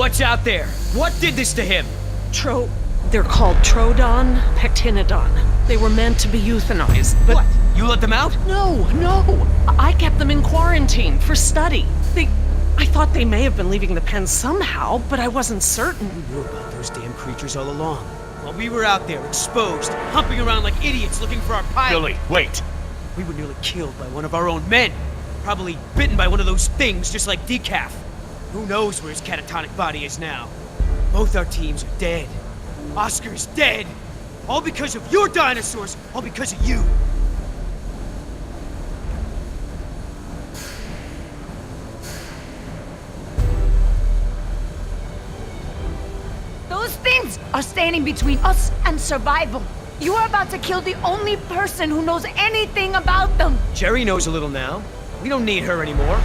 What's out there? What did this to him? They're called Trodon Pectinodon. They were meant to be euthanized, but... What? You let them out? No. I kept them in quarantine for study. I thought they may have been leaving the pen somehow, but I wasn't certain. We knew about those damn creatures all along. While we were out there, exposed, humping around like idiots looking for our pilot. Billy, wait. We were nearly killed by one of our own men. Probably bitten by one of those things, just like Decaf. Who knows where his catatonic body is now? Both our teams are dead. Oscar's dead. All because of your dinosaurs. All because of you. Those things are standing between us and survival. You are about to kill the only person who knows anything about them. Jerry knows a little now. We don't need her anymore.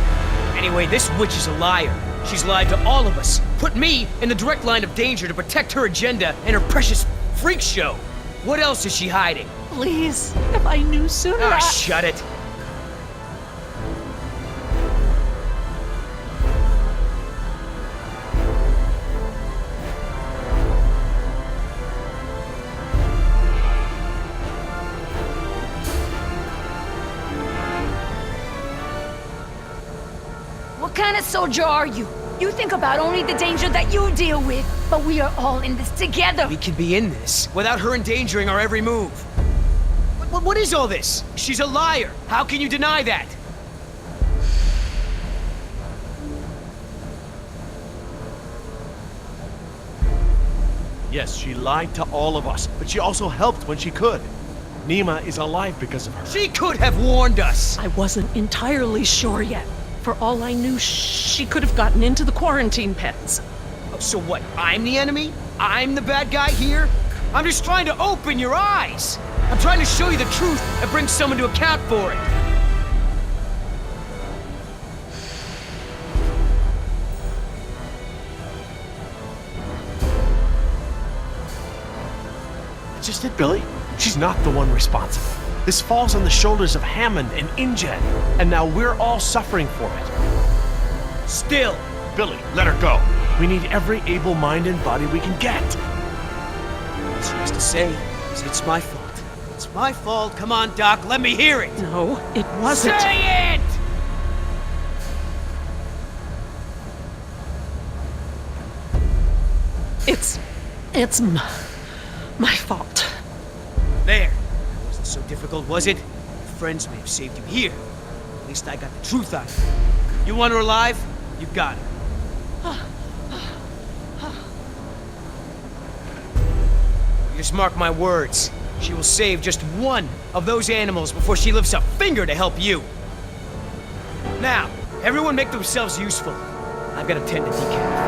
Anyway, this witch is a liar. She's lied to all of us. Put me in the direct line of danger to protect her agenda and her precious freak show. What else is she hiding? Please, if I knew sooner, Ah, shut it. What kind of soldier are you? You think about only the danger that you deal with, but we are all in this together. We can be in this without her endangering our every move. What is all this? She's a liar. How can you deny that? Yes, she lied to all of us, but she also helped when she could. Nima is alive because of her. She could have warned us. I wasn't entirely sure yet. For all I knew, she could have gotten into the quarantine pens. Oh, so what? I'm the enemy? I'm the bad guy here? I'm just trying to open your eyes. I'm trying to show you the truth and bring someone to account for it. That's just it, Billy. She's not the one responsible. This falls on the shoulders of Hammond and InGen, and now we're all suffering for it. Still. Billy, let her go. We need every able mind and body we can get. She has to say is it's my fault. It's my fault. Come on, Doc, let me hear it. No, it wasn't. Say it! It's my fault. There. That wasn't so difficult, was it? Your friends may have saved you here. At least I got the truth out of it. You want her alive? You got her. You just mark my words. She will save just one of those animals before she lifts a finger to help you. Now, everyone make themselves useful. I've got to tend to Decaf.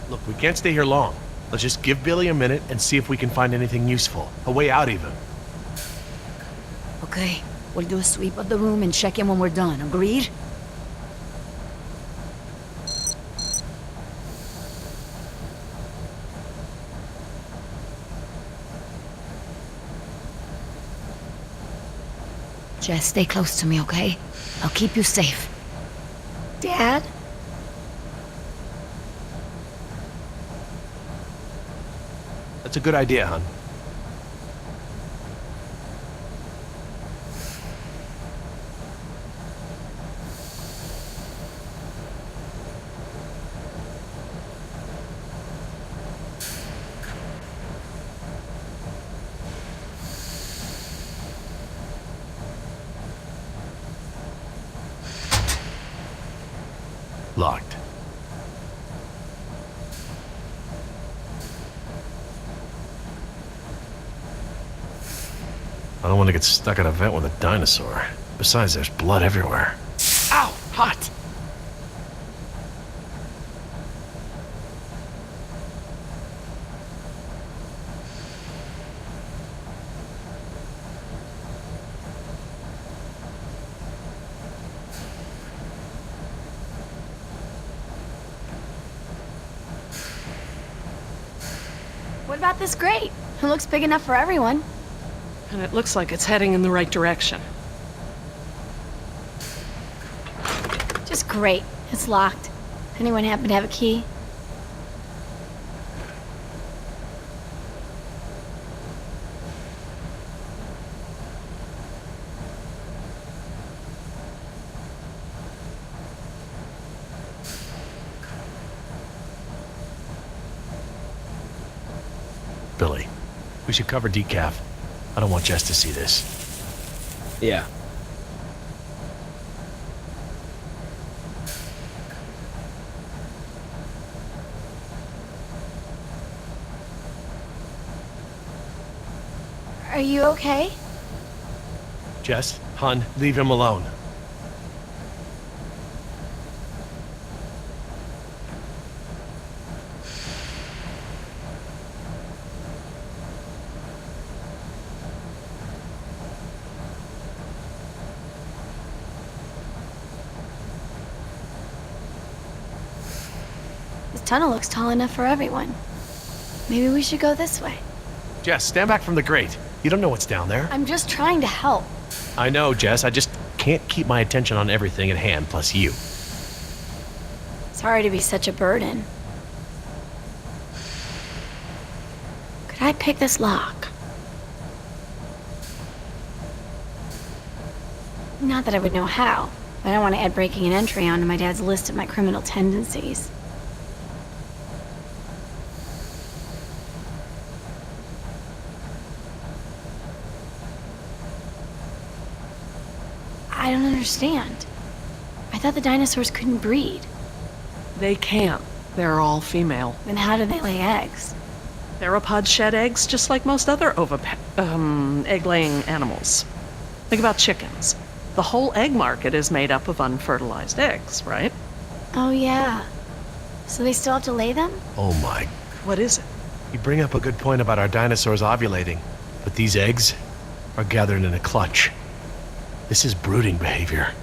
Look, we can't stay here long. Let's just give Billy a minute and see if we can find anything useful. A way out, even. Okay, we'll do a sweep of the room and check in when we're done. Agreed? Jess, stay close to me, okay? I'll keep you safe. Dad? That's a good idea, hon. Locked. I don't want to get stuck at a vent with a dinosaur. Besides, there's blood everywhere. Ow! Hot! What about this grate? It looks big enough for everyone. And it looks like it's heading in the right direction. That's great. It's locked. Anyone happen to have a key? Billy, we should cover decaf. I don't want Jess to see this. Yeah. Are you okay? Jess, hon, leave him alone. This tunnel looks tall enough for everyone. Maybe we should go this way. Jess, stand back from the grate. You don't know what's down there. I'm just trying to help. I know, Jess. I just can't keep my attention on everything at hand, plus you. Sorry to be such a burden. Could I pick this lock? Not that I would know how, but I don't want to add breaking and entry onto my dad's list of my criminal tendencies. I don't understand. I thought the dinosaurs couldn't breed. They can't. They're all female. Then how do they lay eggs? Theropods shed eggs just like most other egg-laying animals. Think about chickens. The whole egg market is made up of unfertilized eggs, right? Oh yeah. So they still have to lay them? Oh my. What is it? You bring up a good point about our dinosaurs ovulating, but these eggs are gathered in a clutch. This is brooding behavior.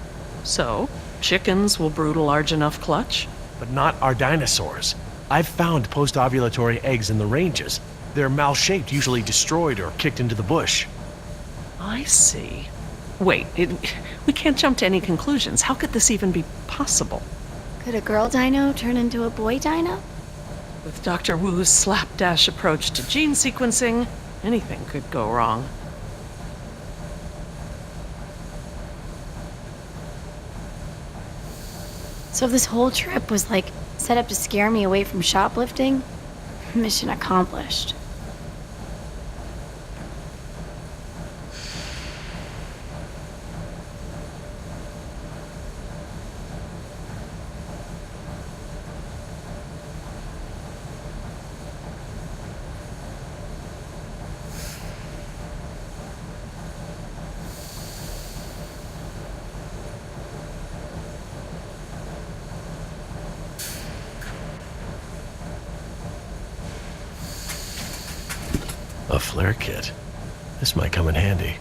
So, chickens will brood a large enough clutch? But not our dinosaurs. I've found post-ovulatory eggs in the ranges. They're mal-shaped, usually destroyed or kicked into the bush. I see. Wait, we can't jump to any conclusions. How could this even be possible? Could a girl dino turn into a boy dino? With Dr. Wu's slapdash approach to gene sequencing, anything could go wrong. So if this whole trip was like set up to scare me away from shoplifting, mission accomplished. A flare kit. This might come in handy.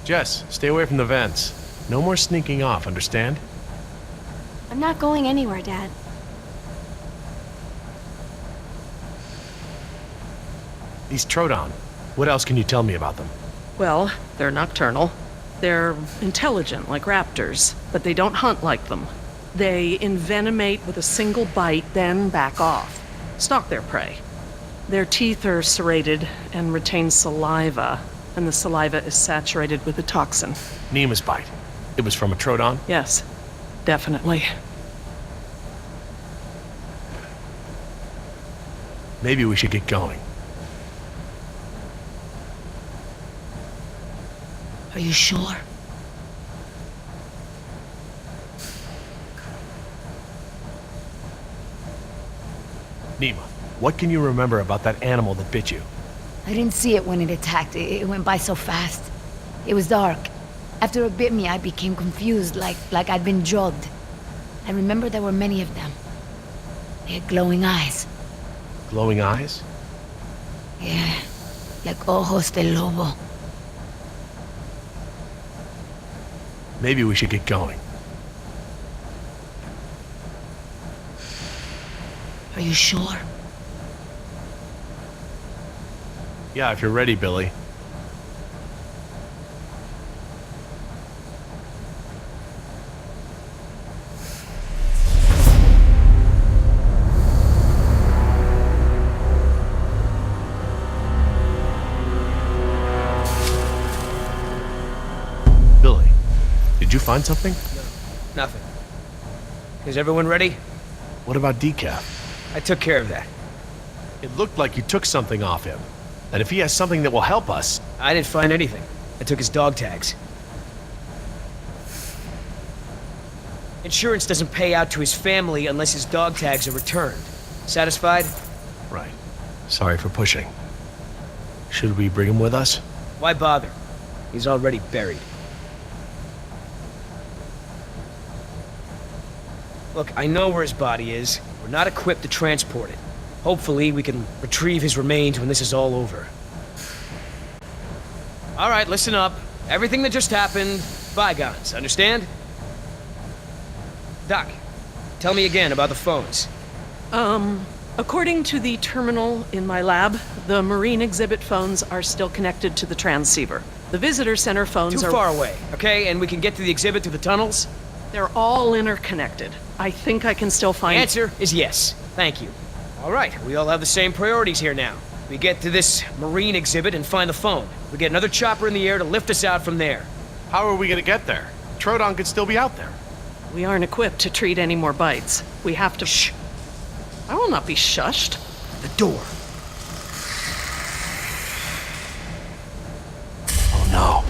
Jess, stay away from the vents. No more sneaking off, understand? I'm not going anywhere, Dad. These Troodon. What else can you tell me about them? Well, they're nocturnal. They're intelligent like raptors, but they don't hunt like them. They envenomate with a single bite, then back off. Stalk their prey. Their teeth are serrated and retain saliva, and the saliva is saturated with a toxin. Neema's bite. It was from a Troodon? Yes, definitely. Maybe we should get going. Are you sure? Neema, what can you remember about that animal that bit you? I didn't see it when it attacked. It went by so fast. It was dark. After it bit me, I became confused, like I'd been drugged. I remember there were many of them. They had glowing eyes. Glowing eyes? Yeah, like ojos del lobo. Maybe we should get going. Are you sure? Yeah, if you're ready, Billy. Billy, did you find something? Nothing. Is everyone ready? What about Decaf? I took care of that. It looked like you took something off him. And if he has something that will help us... I didn't find anything. I took his dog tags. Insurance doesn't pay out to his family unless his dog tags are returned. Satisfied? Right. Sorry for pushing. Should we bring him with us? Why bother? He's already buried. Look, I know where his body is. We're not equipped to transport it. Hopefully, we can retrieve his remains when this is all over. All right, listen up. Everything that just happened, bygones, understand? Doc, tell me again about the phones. According to the terminal in my lab, the marine exhibit phones are still connected to the transceiver. The visitor center phones Too are... far away, okay? And we can get to the exhibit through the tunnels? They're all interconnected. I think I can still find... Answer is yes. Thank you. All right, we all have the same priorities here now. We get to this marine exhibit and find the phone. We get another chopper in the air to lift us out from there. How are we gonna get there? Troodon could still be out there. We aren't equipped to treat any more bites. We have to... Shh! I will not be shushed. The door. Oh no.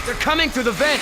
They're coming through the vent!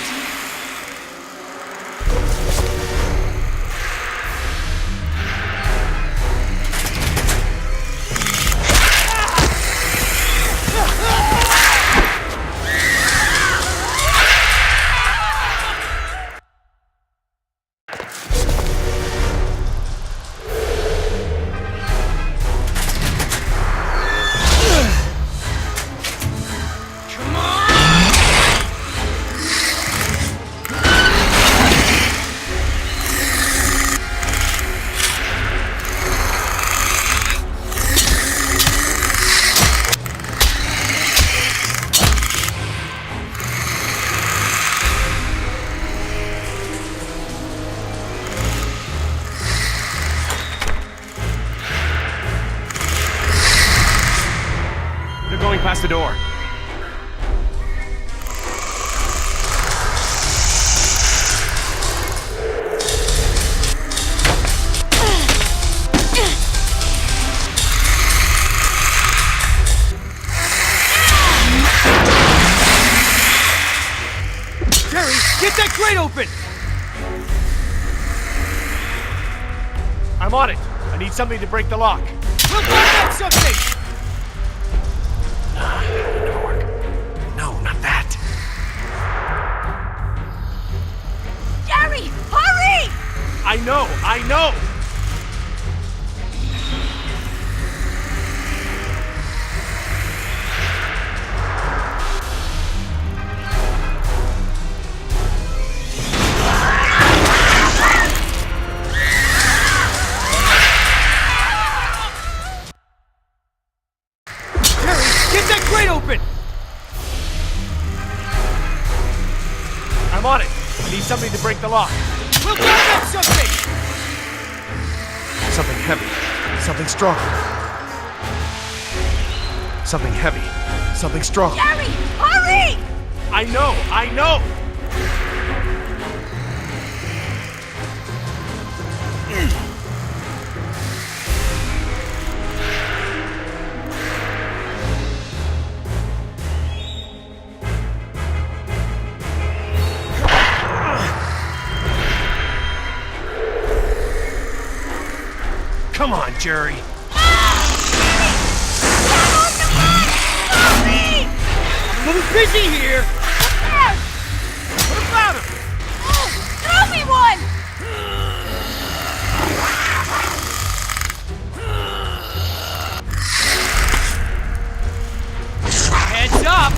Past the door. Jerry, get that grate open! I'm on it. I need something to break the lock. We'll block that something! Never work. No, not that. Jerry, hurry! I know! Get that grate open! I'm on it. I need something to break the lock. We'll block that something! Something heavy. Something strong. Something heavy. Something strong. Jerry, hurry! I know! Come on, Jerry. I'm a little busy here! What about him? Throw me one! Heads up!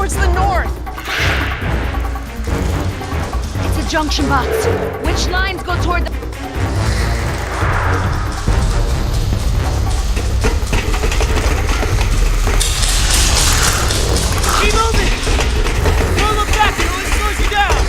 towards the north. It's a junction box. Which lines go toward the... Keep moving! Don't look back, it only slows you down!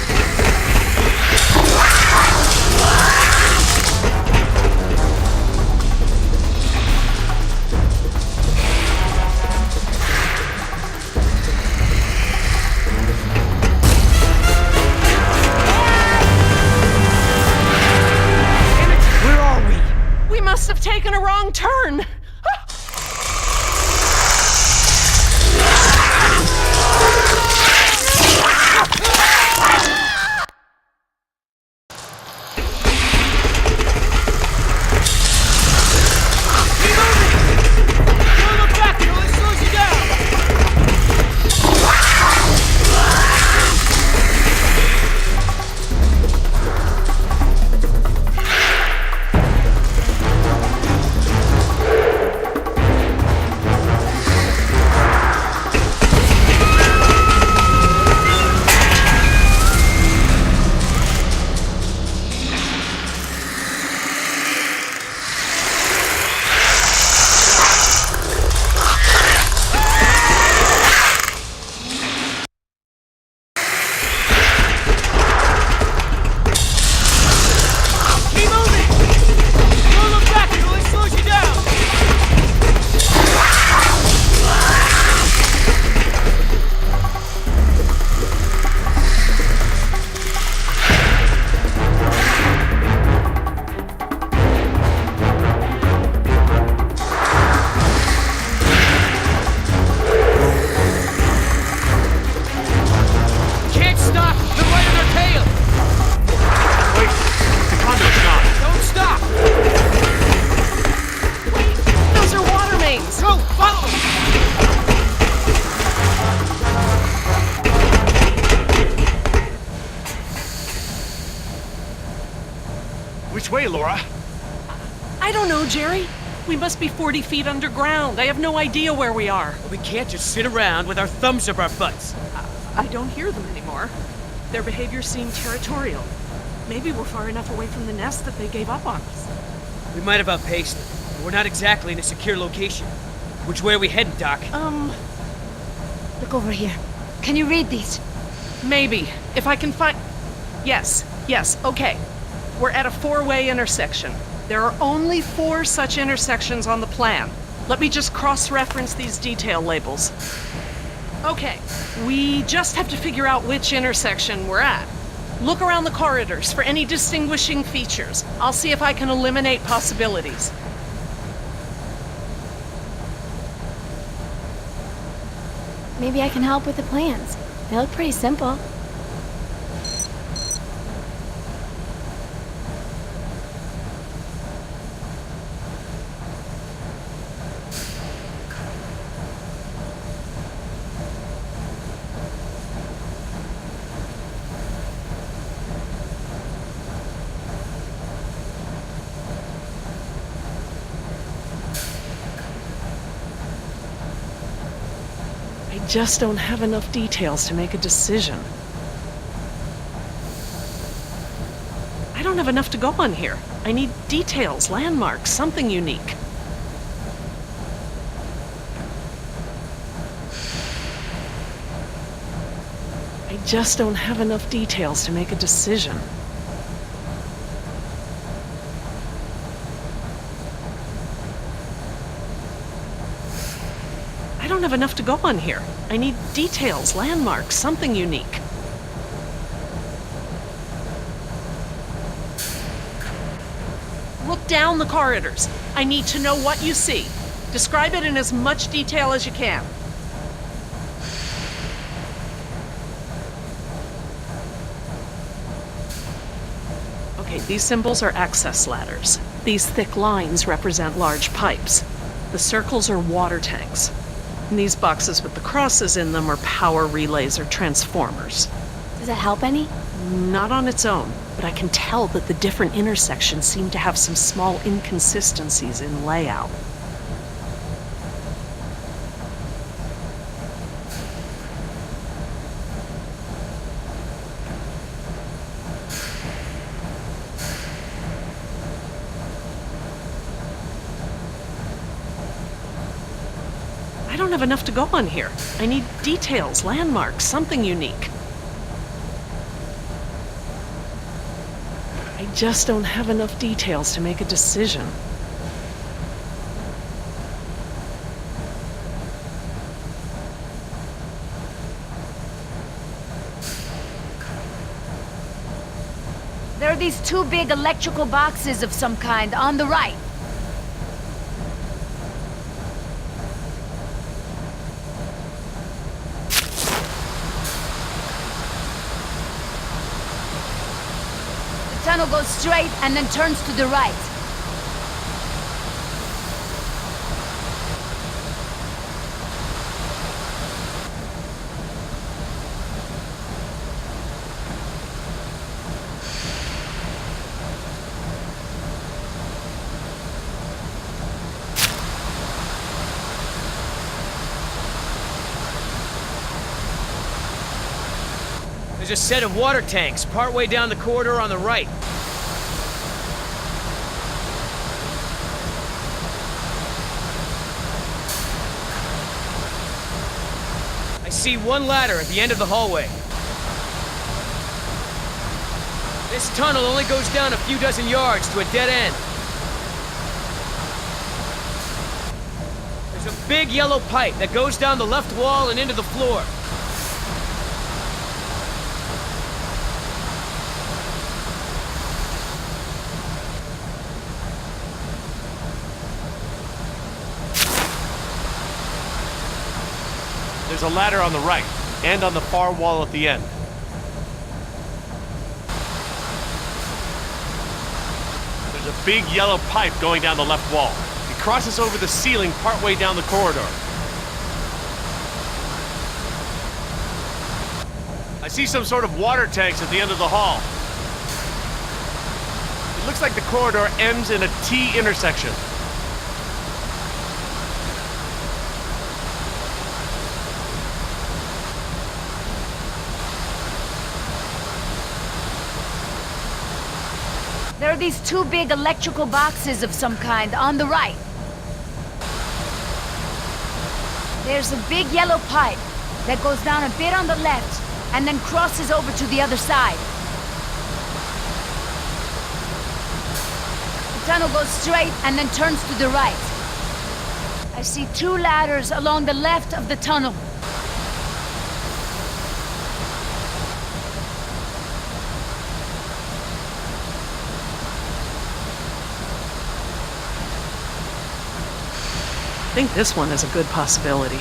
Damn it, where are we? We must have taken a wrong turn. Keep moving! Don't look back, it only slows you down! Keep moving! Don't look back, it only slows you down! Can't stop! They're right on our tail! Wait, the conduit's gone. Don't stop! Wait, those are water mains. Go! Follow them! Which way, Laura? I don't know, Jerry. We must be 40 feet underground. I have no idea where we are. We can't just sit around with our thumbs up our butts. I don't hear them anymore. Their behavior seemed territorial. Maybe we're far enough away from the nest that they gave up on us. We might have outpaced them, but we're not exactly in a secure location. Which way are we heading, Doc? Look over here. Can you read these? Maybe. If I can find... Yes, okay. We're at a 4-way intersection. There are only 4 such intersections on the plan. Let me just cross-reference these detail labels. Okay, we just have to figure out which intersection we're at. Look around the corridors for any distinguishing features. I'll see if I can eliminate possibilities. Maybe I can help with the plans. They look pretty simple. I just don't have enough details to make a decision. I don't have enough to go on here. I need details, landmarks, something unique. I just don't have enough details to make a decision. I don't have enough to go on here. I need details, landmarks, something unique. Look down the corridors. I need to know what you see. Describe it in as much detail as you can. Okay, these symbols are access ladders. These thick lines represent large pipes. The circles are water tanks. And these boxes with the crosses in them are power relays or transformers. Does that help any? Not on its own, but I can tell that the different intersections seem to have some small inconsistencies in layout. don't have enough to go on here. I need details, landmarks, something unique. I just don't have enough details to make a decision. There are these two big electrical boxes of some kind on the right. The tunnel goes straight and then turns to the right. There's a set of water tanks partway down the corridor on the right. I see one ladder at the end of the hallway. This tunnel only goes down a few dozen yards to a dead end. There's a big yellow pipe that goes down the left wall and into the floor. There's a ladder on the right, and on the far wall at the end. There's a big yellow pipe going down the left wall. It crosses over the ceiling partway down the corridor. I see some sort of water tanks at the end of the hall. It looks like the corridor ends in a T intersection. There are these two big electrical boxes of some kind on the right. There's a big yellow pipe that goes down a bit on the left and then crosses over to the other side. The tunnel goes straight and then turns to the right. I see two ladders along the left of the tunnel. I think this one is a good possibility.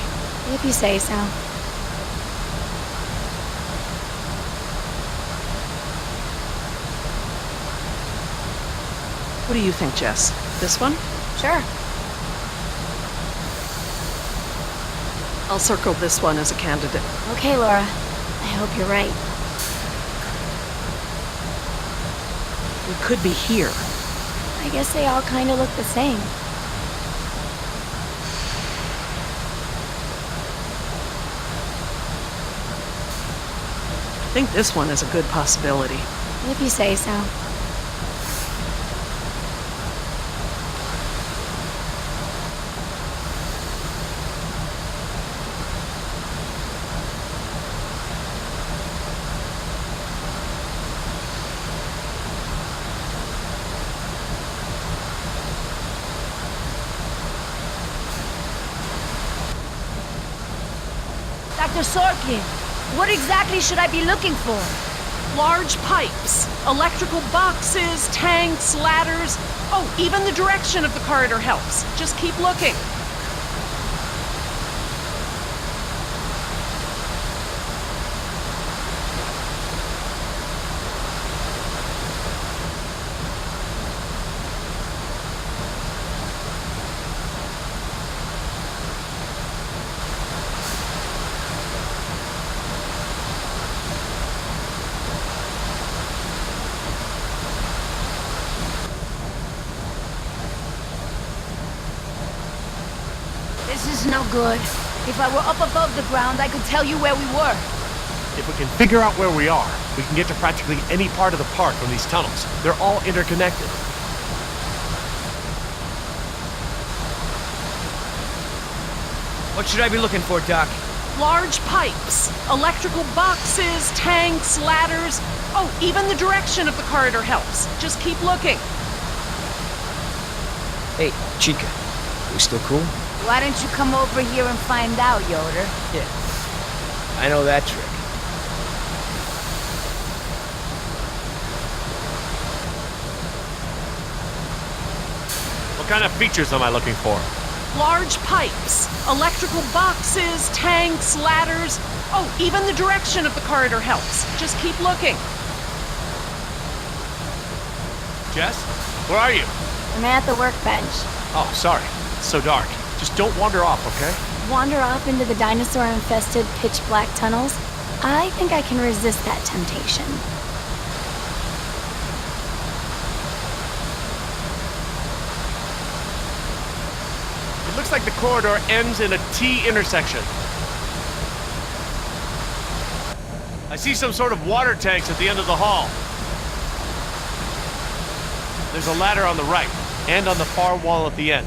If you say so. What do you think, Jess? This one? Sure. I'll circle this one as a candidate. Okay, Laura. I hope you're right. We could be here. I guess they all kind of look the same. I think this one is a good possibility. If you say so. Dr. Sorkin, what exactly should I be looking for? Large pipes, electrical boxes, tanks, ladders. Oh, even the direction of the corridor helps. Just keep looking. This is no good. If I were up above the ground, I could tell you where we were. If we can figure out where we are, we can get to practically any part of the park from these tunnels. They're all interconnected. What should I be looking for, Doc? Large pipes, electrical boxes, tanks, ladders. Oh, even the direction of the corridor helps. Just keep looking. Hey, Chica. We still cool? Why don't you come over here and find out, Yoder? Yeah. I know that trick. What kind of features am I looking for? Large pipes, electrical boxes, tanks, ladders. Oh, even the direction of the corridor helps. Just keep looking. Jess? Where are you? I'm at the workbench. Oh, sorry. It's so dark. Just don't wander off, okay? Wander off into the dinosaur-infested pitch-black tunnels? I think I can resist that temptation. It looks like the corridor ends in a T intersection. I see some sort of water tanks at the end of the hall. There's a ladder on the right, and on the far wall at the end.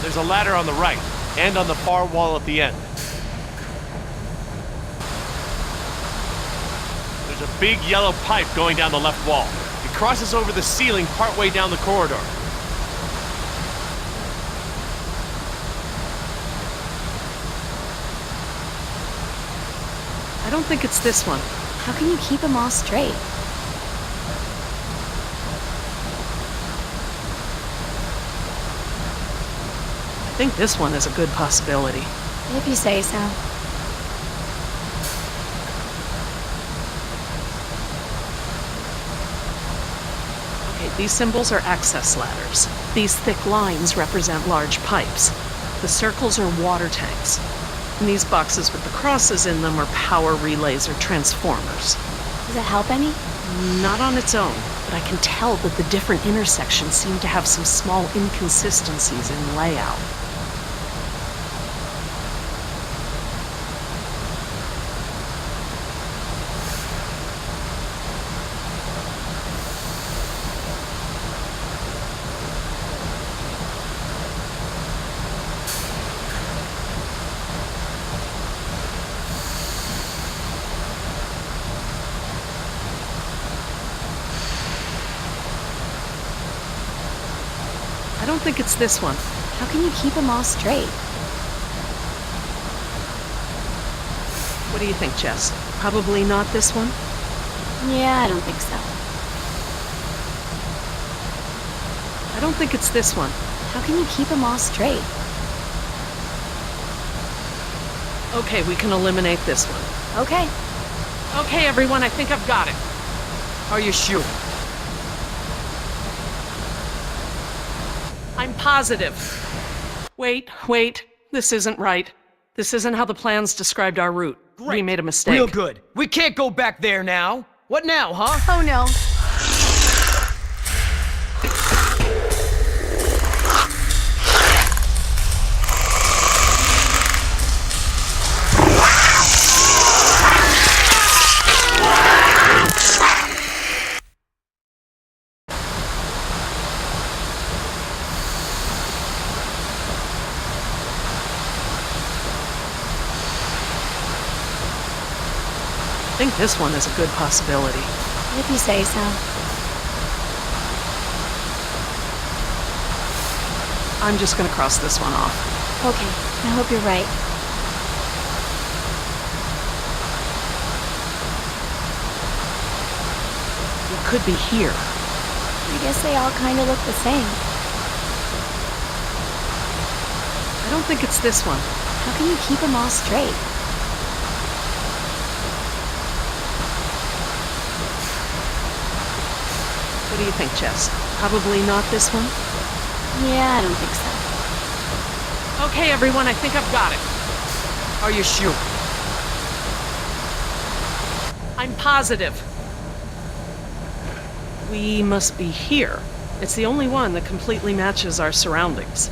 There's a ladder on the right, and on the far wall at the end. There's a big yellow pipe going down the left wall. It crosses over the ceiling partway down the corridor. I don't think it's this one. How can you keep them all straight? I think this one is a good possibility. If you say so. Okay, these symbols are access ladders. These thick lines represent large pipes. The circles are water tanks. And these boxes with the crosses in them are power relays or transformers. Does it help any? Not on its own, but I can tell that the different intersections seem to have some small inconsistencies in layout. I don't think it's this one. How can you keep them all straight? What do you think, Jess? Probably not this one? Yeah, I don't think so. I don't think it's this one. How can you keep them all straight? Okay, we can eliminate this one. Okay. Okay, everyone, I think I've got it. Are you sure? I'm positive. Wait. This isn't right. This isn't how the plans described our route. Great. We made a mistake. Real good. We can't go back there now. What now, huh? Oh no. I think this one is a good possibility. If you say so. I'm just gonna cross this one off. Okay, I hope you're right. It could be here. I guess they all kind of look the same. I don't think it's this one. How can you keep them all straight? What do you think, Jess? Probably not this one? Yeah, I don't think so. Okay, everyone, I think I've got it. Are you sure? I'm positive. We must be here. It's the only one that completely matches our surroundings.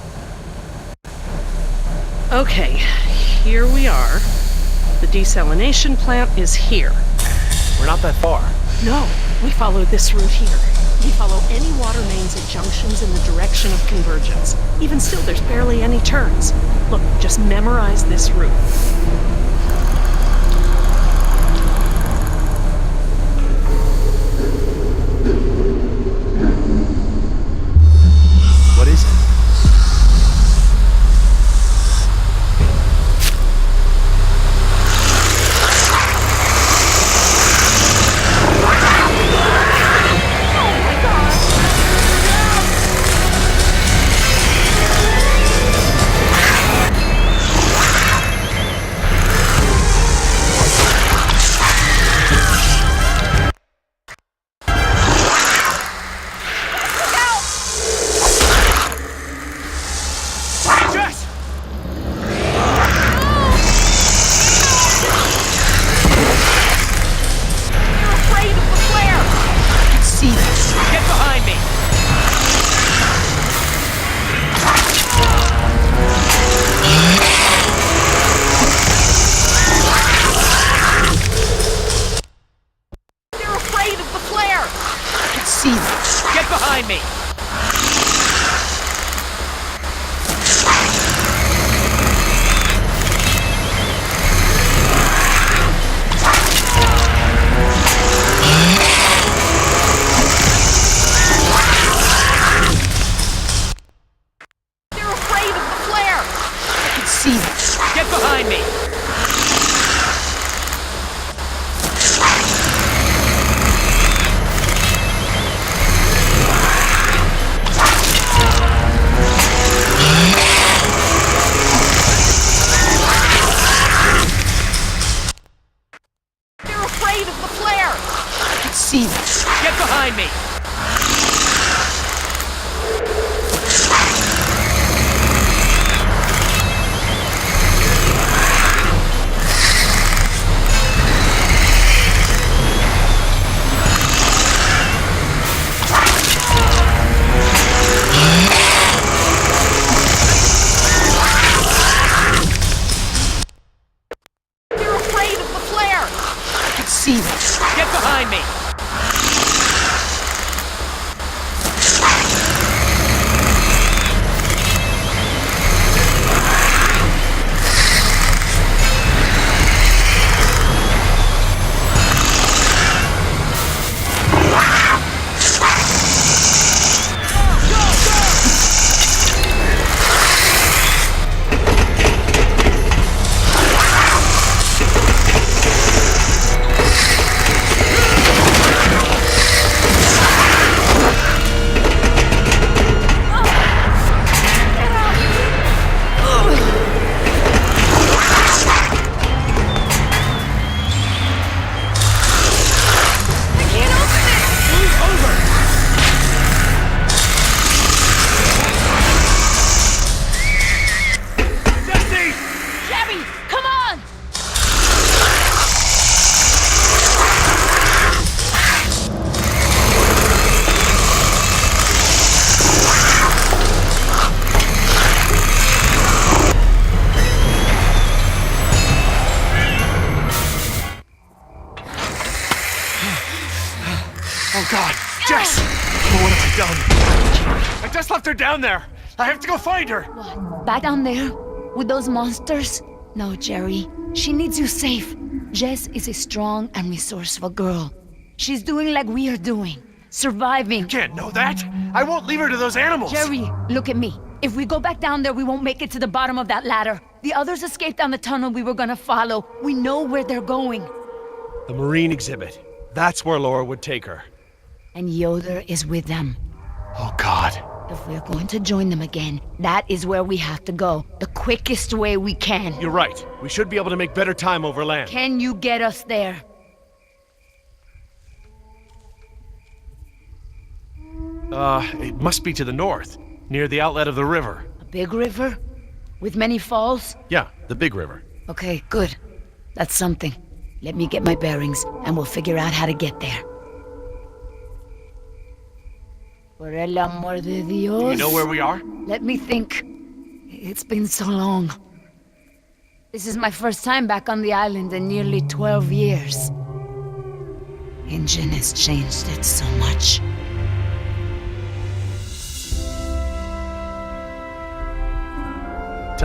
Okay, here we are. The desalination plant is here. We're not that far. No, we follow this route here. We follow any water mains at junctions in the direction direction of convergence. Even still, there's barely any turns. Look, just memorize this route. What is it? Jess! You're afraid of the flare! I can see this. Get behind me! You're afraid of the flare! I can see this. Get behind me! You're afraid of the flare! I can see this. Get behind me! You're afraid of the flare! I can see this. Get behind me! You're afraid of the flare! I can see this. Get behind me! Jesse! Jerry, come on! Oh God, Jess! Oh, what have I done? I just left her down there. I have to go find her. Back down there? With those monsters? No, Jerry. She needs you safe. Jess is a strong and resourceful girl. She's doing like we are doing. Surviving. Can't know that. I won't leave her to those animals. Jerry, look at me. If we go back down there, we won't make it to the bottom of that ladder. The others escaped down the tunnel we were gonna follow. We know where they're going. The marine exhibit. That's where Laura would take her. And Yoder is with them. Oh God. If we're going to join them again, that is where we have to go. The quickest way we can. You're right. We should be able to make better time over land. Can you get us there? It must be to the north, near the outlet of the river. A big river? With many falls? Yeah, the big river. Okay, good. That's something. Let me get my bearings, and we'll figure out how to get there. Por el amor de Dios. You know where we are? Let me think. It's been so long. This is my first time back on the island in nearly 12 years. Injun has changed it so much.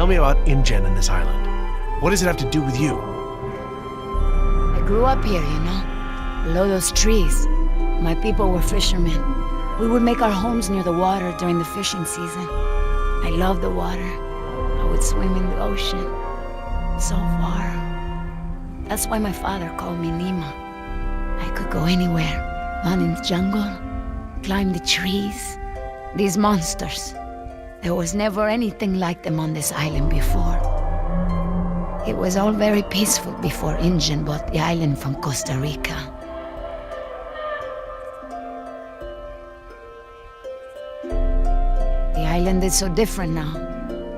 Tell me about InGen and this island. What does it have to do with you? I grew up here, you know, below those trees. My people were fishermen. We would make our homes near the water during the fishing season. I loved the water. I would swim in the ocean. So far. That's why my father called me Nima. I could go anywhere. Run in the jungle, climb the trees. These monsters. There was never anything like them on this island before. It was all very peaceful before InGen bought the island from Costa Rica. The island is so different now.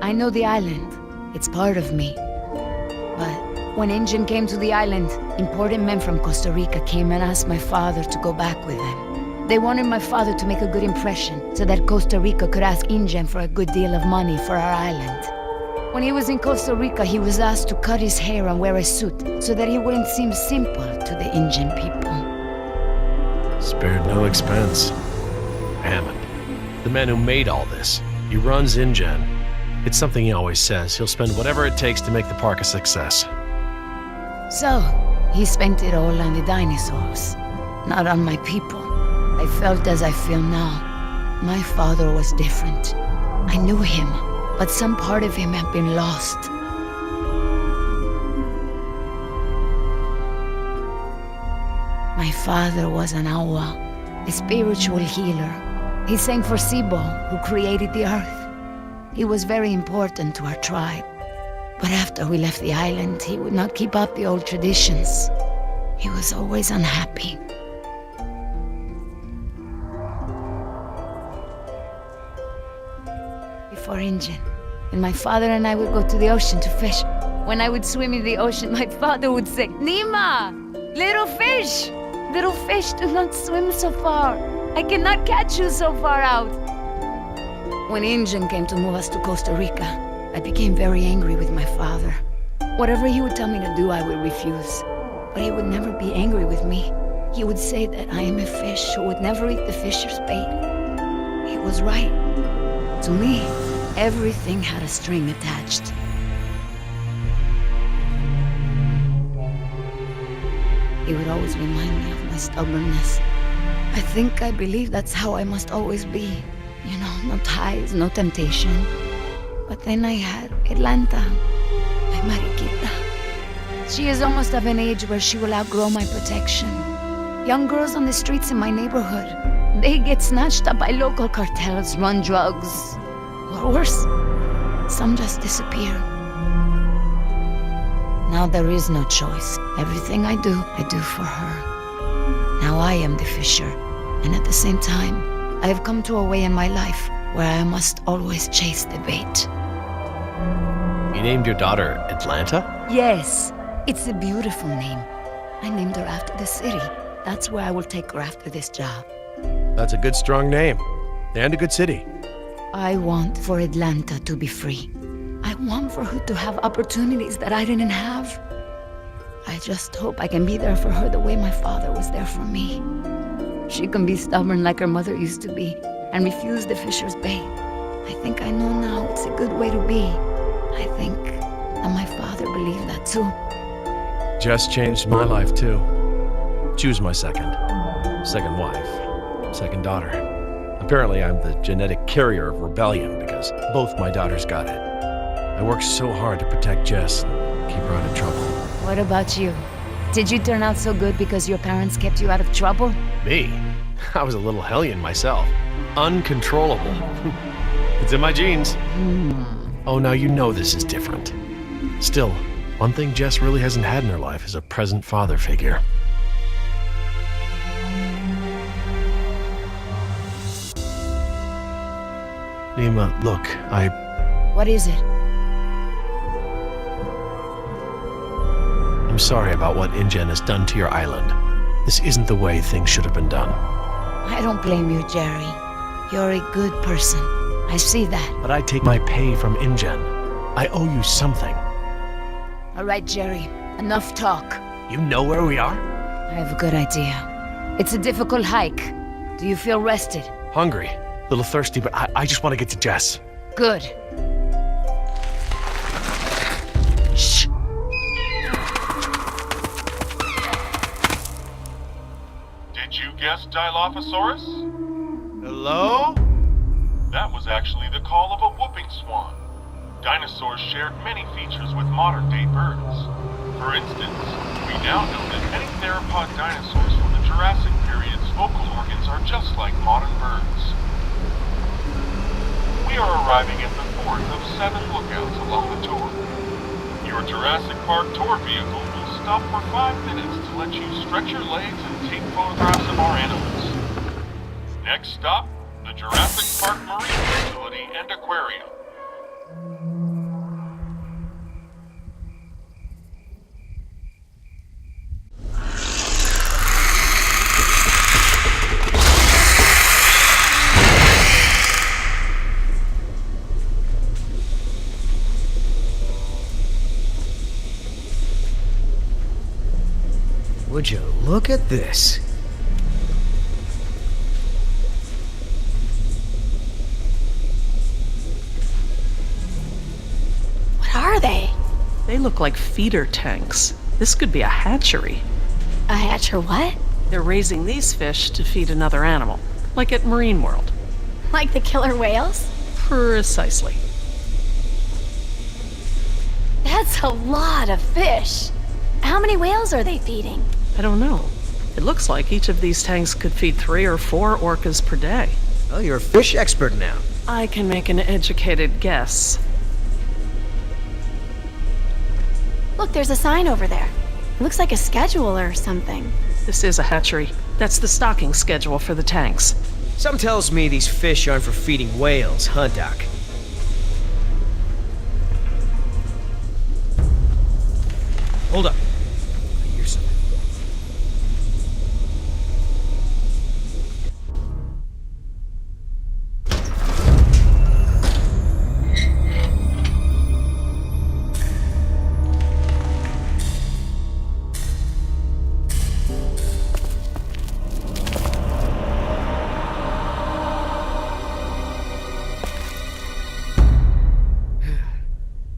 I know the island. It's part of me. But when InGen came to the island, important men from Costa Rica came and asked my father to go back with them. They wanted my father to make a good impression so that Costa Rica could ask InGen for a good deal of money for our island. When he was in Costa Rica, he was asked to cut his hair and wear a suit so that he wouldn't seem simple to the InGen people. Spared no expense. Hammond, the man who made all this, he runs InGen. It's something he always says. He'll spend whatever it takes to make the park a success. So, he spent it all on the dinosaurs, not on my people. I felt as I feel now. My father was different. I knew him, but some part of him had been lost. My father was an Awa, a spiritual healer. He sang for Sibo, who created the earth. He was very important to our tribe. But after we left the island, he would not keep up the old traditions. He was always unhappy. Before InGen, and my father and I would go to the ocean to fish. When I would swim in the ocean, my father would say, "Nima, little fish do not swim so far. I cannot catch you so far out." When InGen came to move us to Costa Rica, I became very angry with my father. Whatever he would tell me to do, I would refuse. But he would never be angry with me. He would say that I am a fish who would never eat the fisher's bait. He was right. To me, everything had a string attached. He would always remind me of my stubbornness. I believe that's how I must always be. You know, no ties, no temptation. But then I had Atlanta, my Mariquita. She is almost of an age where she will outgrow my protection. Young girls on the streets in my neighborhood, they get snatched up by local cartels, run drugs. Or worse, some just disappear. Now there is no choice. Everything I do for her. Now I am the fisher, and at the same time, I have come to a way in my life where I must always chase the bait. You named your daughter Atlanta? Yes, it's a beautiful name. I named her after the city. That's where I will take her after this job. That's a good, strong name. And a good city. I want for Atlanta to be free. I want for her to have opportunities that I didn't have. I just hope I can be there for her the way my father was there for me. She can be stubborn like her mother used to be and refuse the fisher's bait. I think I know now it's a good way to be. I think that my father believed that too. Jess changed my life too. She was my second wife, second daughter. Apparently I'm the genetic carrier of rebellion because both my daughters got it. I worked so hard to protect Jess and keep her out of trouble. What about you? Did you turn out so good because your parents kept you out of trouble? Me? I was a little hellion myself. Uncontrollable. It's in my genes. Oh, now you know this is different. Still, one thing Jess really hasn't had in her life is a present father figure. Nima, look, What is it? I'm sorry about what InGen has done to your island. This isn't the way things should have been done. I don't blame you, Jerry. You're a good person. I see that. But I take my pay from InGen. I owe you something. All right, Jerry. Enough talk. You know where we are? I have a good idea. It's a difficult hike. Do you feel rested? Hungry. A little thirsty, but I just want to get to Jess. Good. guess Dilophosaurus? Hello? That was actually the call of a whooping swan. Dinosaurs shared many features with modern-day birds. For instance, we now know that many theropod dinosaurs from the Jurassic period's vocal organs are just like modern birds. We are arriving at the fourth of 7 lookouts along the tour. Your Jurassic Park tour vehicle will stop for 5 minutes to let you stretch your legs and take photographs of our animals. Next stop, the Jurassic Park Marine Facility and Aquarium. Would you look at this? What are they? They look like feeder tanks. This could be a hatchery. A hatcher what? They're raising these fish to feed another animal, like at Marine World. Like the killer whales? Precisely. That's a lot of fish. How many whales are they feeding? I don't know. It looks like each of these tanks could feed 3 or 4 orcas per day. Well, you're a fish expert now. I can make an educated guess. Look, there's a sign over there. It looks like a schedule or something. This is a hatchery. That's the stocking schedule for the tanks. Some tells me these fish aren't for feeding whales, huh, Doc? Hold up. I hear something.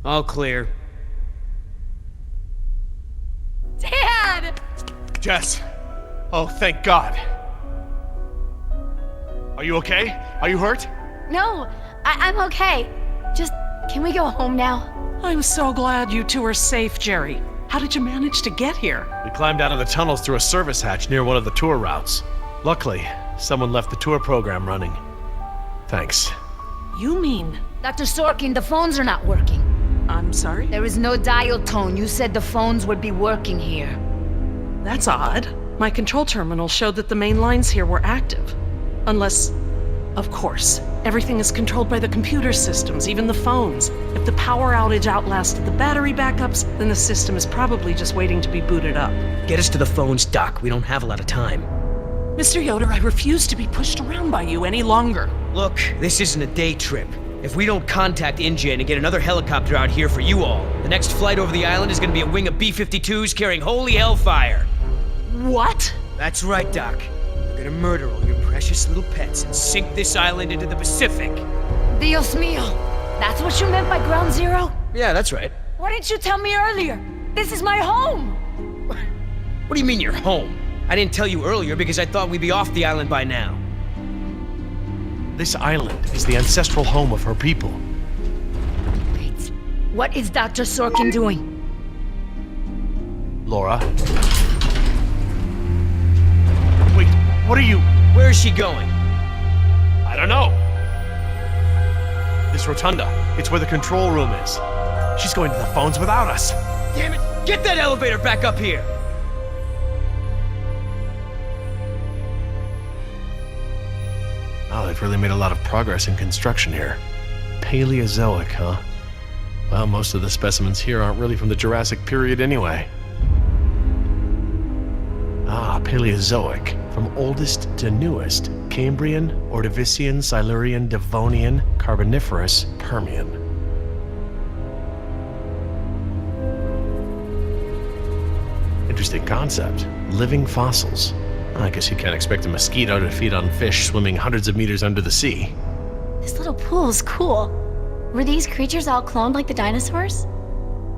All clear. Dad! Jess! Oh, thank God. Are you okay? Are you hurt? No, I'm okay. Just, can we go home now? I'm so glad you two are safe, Jerry. How did you manage to get here? We climbed out of the tunnels through a service hatch near one of the tour routes. Luckily, someone left the tour program running. Thanks. You mean... Dr. Sorkin, the phones are not working. I'm sorry? There is no dial tone. You said the phones would be working here. That's odd. My control terminal showed that the main lines here were active. Unless... Of course, everything is controlled by the computer systems, even the phones. If the power outage outlasted the battery backups, then the system is probably just waiting to be booted up. Get us to the phones, Doc. We don't have a lot of time. Mr. Yoder, I refuse to be pushed around by you any longer. Look, this isn't a day trip. If we don't contact InGen and get another helicopter out here for you all, the next flight over the island is gonna be a wing of B-52s carrying holy hellfire. What? That's right, Doc. We're gonna murder all your precious little pets and sink this island into the Pacific. Dios mío. That's what you meant by ground zero? Yeah, that's right. Why didn't you tell me earlier? This is my home! What do you mean you're home? I didn't tell you earlier because I thought we'd be off the island by now. This island is the ancestral home of her people. Wait, what is Dr. Sorkin doing? Laura? Wait, what are you... Where is she going? I don't know. This rotunda. It's where the control room is. She's going to the phones without us. Damn it! Get that elevator back up here! Oh, they've really made a lot of progress in construction here. Paleozoic, huh? Well, most of the specimens here aren't really from the Jurassic period anyway. Ah, Paleozoic. From oldest to newest. Cambrian, Ordovician, Silurian, Devonian, Carboniferous, Permian. Interesting concept. Living fossils. I guess you can't expect a mosquito to feed on fish swimming hundreds of meters under the sea. This little pool's cool. Were these creatures all cloned like the dinosaurs?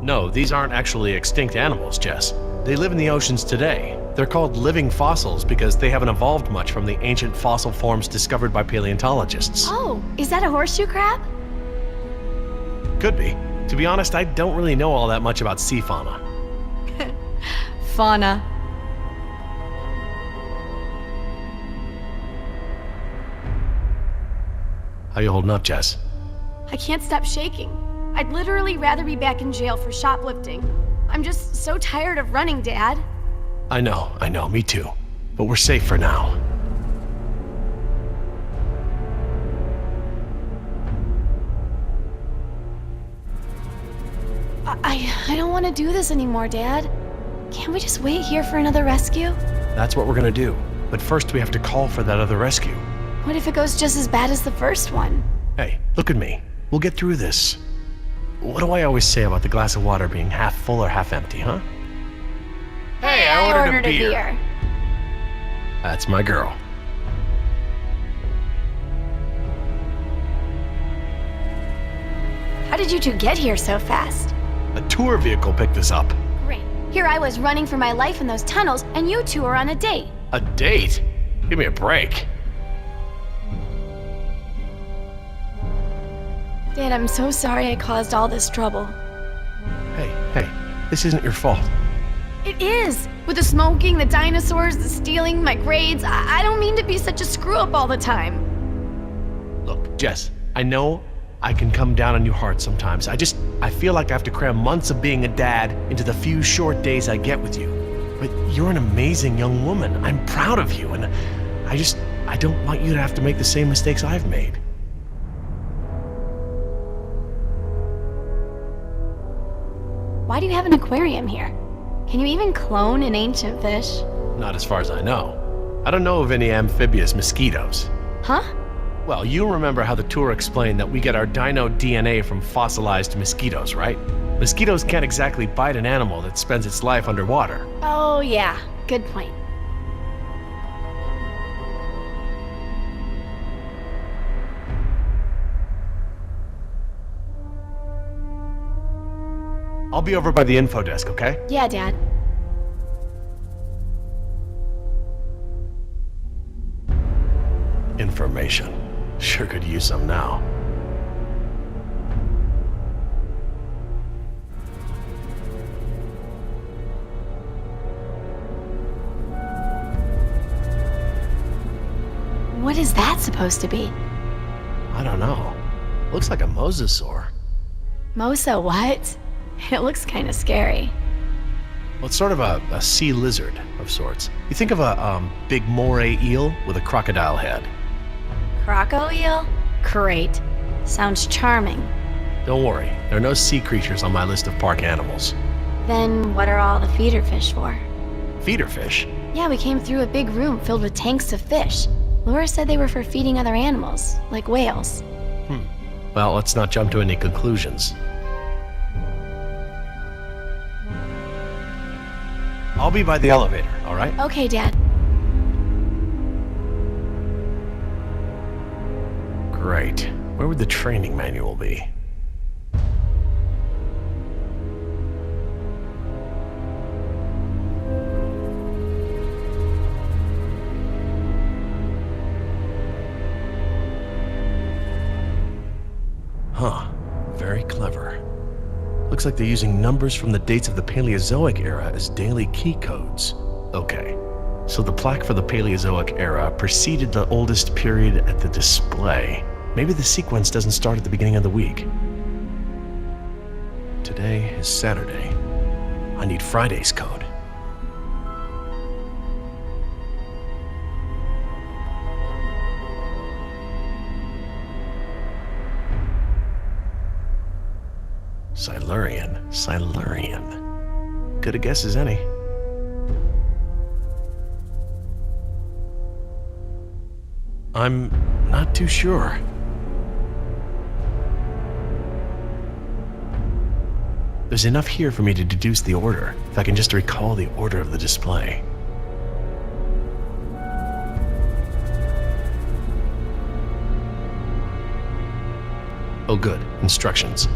No, these aren't actually extinct animals, Jess. They live in the oceans today. They're called living fossils because they haven't evolved much from the ancient fossil forms discovered by paleontologists. Oh, is that a horseshoe crab? Could be. To be honest, I don't really know all that much about sea fauna. Fauna. How you holding up, Jess? I can't stop shaking. I'd literally rather be back in jail for shoplifting. I'm just so tired of running, Dad. I know, me too. But we're safe for now. I don't want to do this anymore, Dad. Can't we just wait here for another rescue? That's what we're gonna do. But first we have to call for that other rescue. What if it goes just as bad as the first one? Hey, look at me. We'll get through this. What do I always say about the glass of water being half full or half empty, huh? Hey, I ordered a beer. That's my girl. How did you two get here so fast? A tour vehicle picked us up. Great. Here I was running for my life in those tunnels, and you two are on a date. A date? Give me a break. Dad, I'm so sorry I caused all this trouble. Hey, this isn't your fault. It is! With the smoking, the dinosaurs, the stealing, my grades, I don't mean to be such a screw-up all the time. Look, Jess, I know I can come down on you hard sometimes. I feel like I have to cram months of being a dad into the few short days I get with you. But you're an amazing young woman. I'm proud of you, and I don't want you to have to make the same mistakes I've made. Why do you have an aquarium here? Can you even clone an ancient fish? Not as far as I know. I don't know of any amphibious mosquitoes. Huh? Well, you remember how the tour explained that we get our dino DNA from fossilized mosquitoes, right? Mosquitoes can't exactly bite an animal that spends its life underwater. Oh, yeah. Good point. I'll be over by the info desk, okay? Yeah, Dad. Information. Sure could use some now. What is that supposed to be? I don't know. Looks like a mosasaur. Mosa what? It looks kind of scary. Well, it's sort of a sea lizard of sorts. You think of a big moray eel with a crocodile head. Croco eel? Great. Sounds charming. Don't worry, there are no sea creatures on my list of park animals. Then what are all the feeder fish for? Feeder fish? Yeah, we came through a big room filled with tanks of fish. Laura said they were for feeding other animals, like whales. Well, let's not jump to any conclusions. I'll be by the elevator, all right? Okay, Dad. Great. Where would the training manual be? Huh. Very clever. Looks like they're using numbers from the dates of the Paleozoic era as daily key codes. Okay, so the plaque for the Paleozoic era preceded the oldest period at the display. Maybe the sequence doesn't start at the beginning of the week. Today is Saturday. I need Friday's code. Silurian. Good a guess as any. I'm not too sure. There's enough here for me to deduce the order, if I can just recall the order of the display. Oh good, instructions.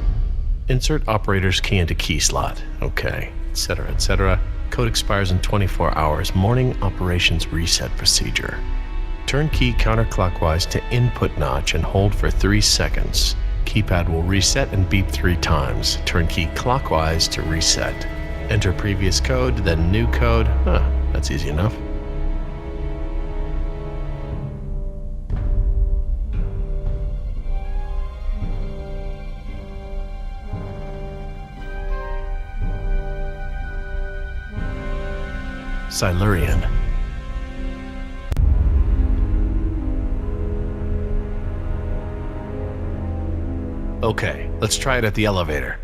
Insert operator's key into key slot. Okay, etc., etc. Code expires in 24 hours. Morning operations reset procedure. Turn key counterclockwise to input notch and hold for 3 seconds. Keypad will reset and beep 3 times. Turn key clockwise to reset. Enter previous code, then new code. That's easy enough. Silurian. Okay, let's try it at the elevator.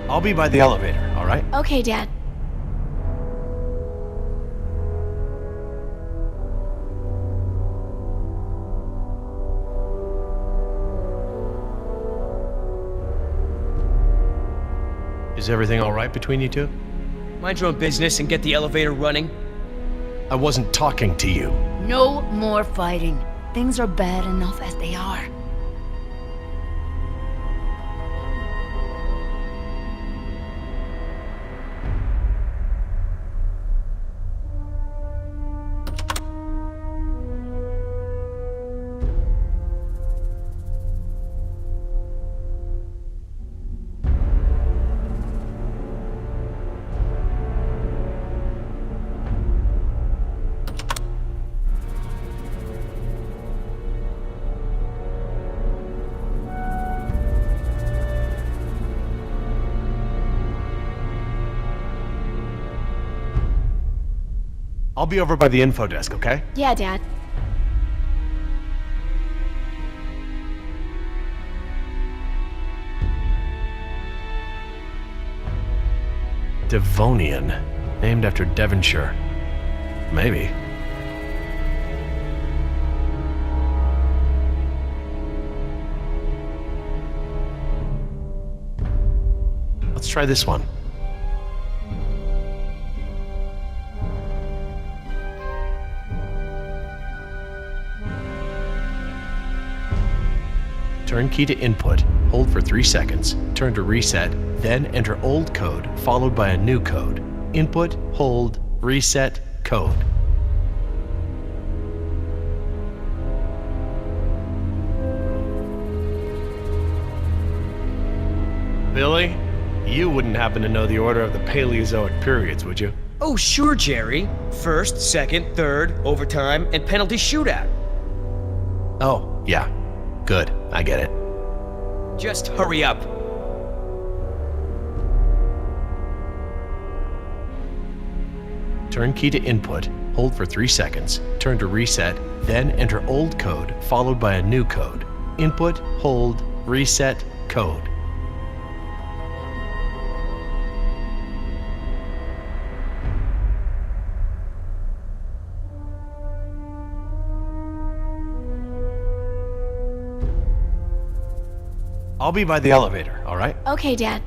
I'll be by the elevator, all right? Okay, Dad. Is everything all right between you two? Mind your own business and get the elevator running. I wasn't talking to you. No more fighting. Things are bad enough as they are. I'll be over by the info desk, okay? Yeah, Dad. Devonian. Named after Devonshire. Maybe. Let's try this one. Turn key to input, hold for 3 seconds, turn to reset, then enter old code followed by a new code. Input, hold, reset, code. Billy, you wouldn't happen to know the order of the Paleozoic periods, would you? Oh, sure, Jerry. First, second, third, overtime, and penalty shootout. Oh, yeah. Good, I get it. Just hurry up. Turn key to input, hold for 3 seconds, turn to reset, then enter old code followed by a new code. Input, hold, reset, code. I'll be by the elevator, all right? Okay, Dad.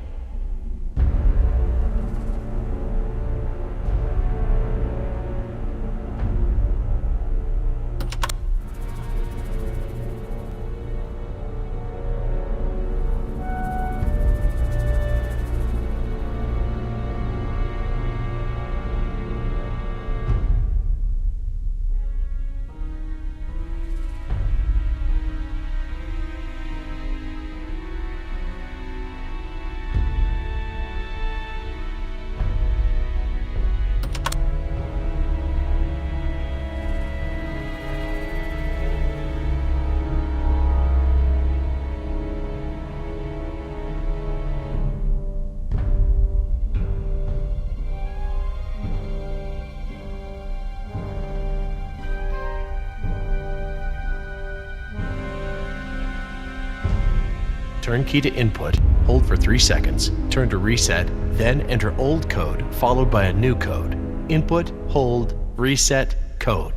Turn key to input, hold for 3 seconds, turn to reset, then enter old code followed by a new code. Input, hold, reset, code.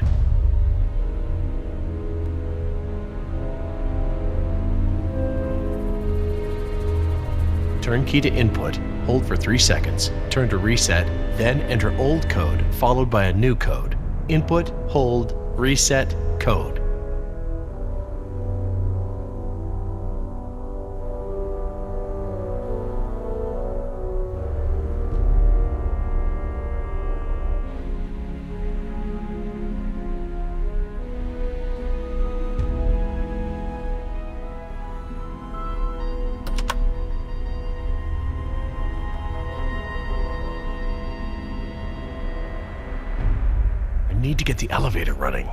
Turn key to input, hold for 3 seconds, turn to reset, then enter old code followed by a new code. Input, hold, reset, code. I need to get the elevator running.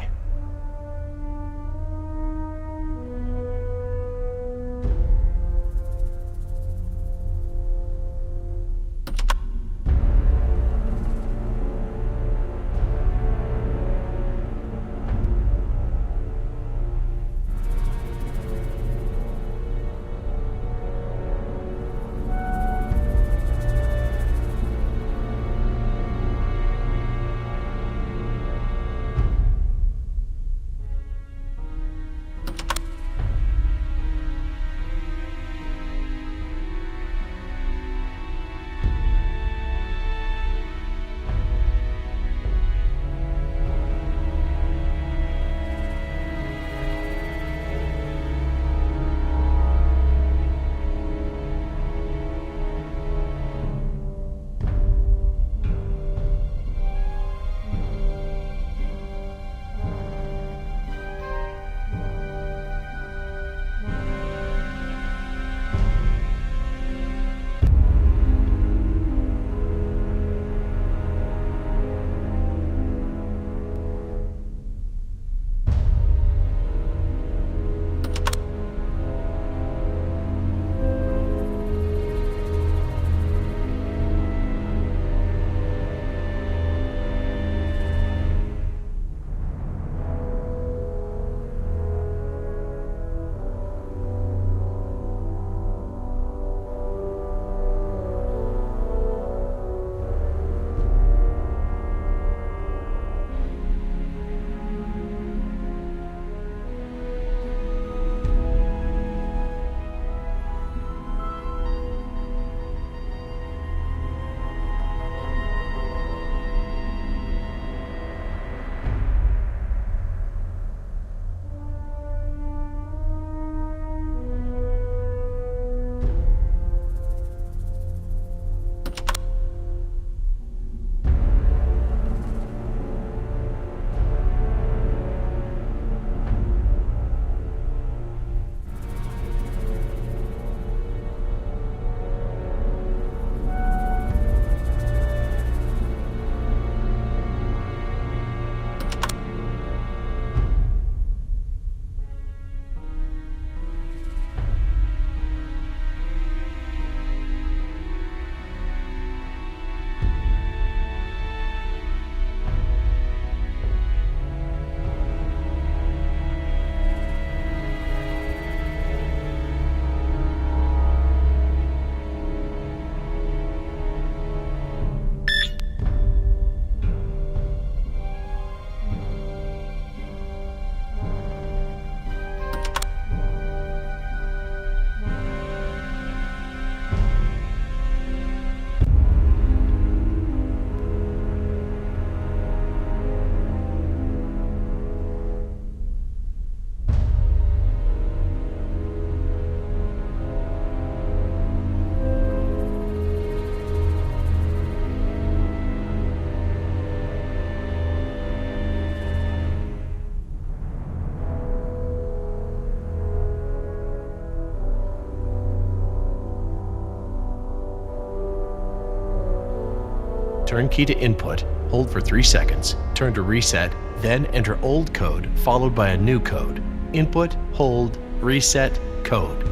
Turn key to input, hold for 3 seconds, turn to reset, then enter old code followed by a new code. Input, hold, reset, code.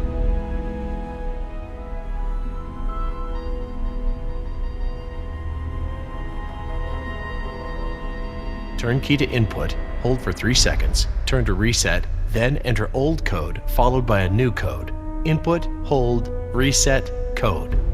Turn key to input, hold for 3 seconds, turn to reset, then enter old code followed by a new code. Input, hold, reset, code.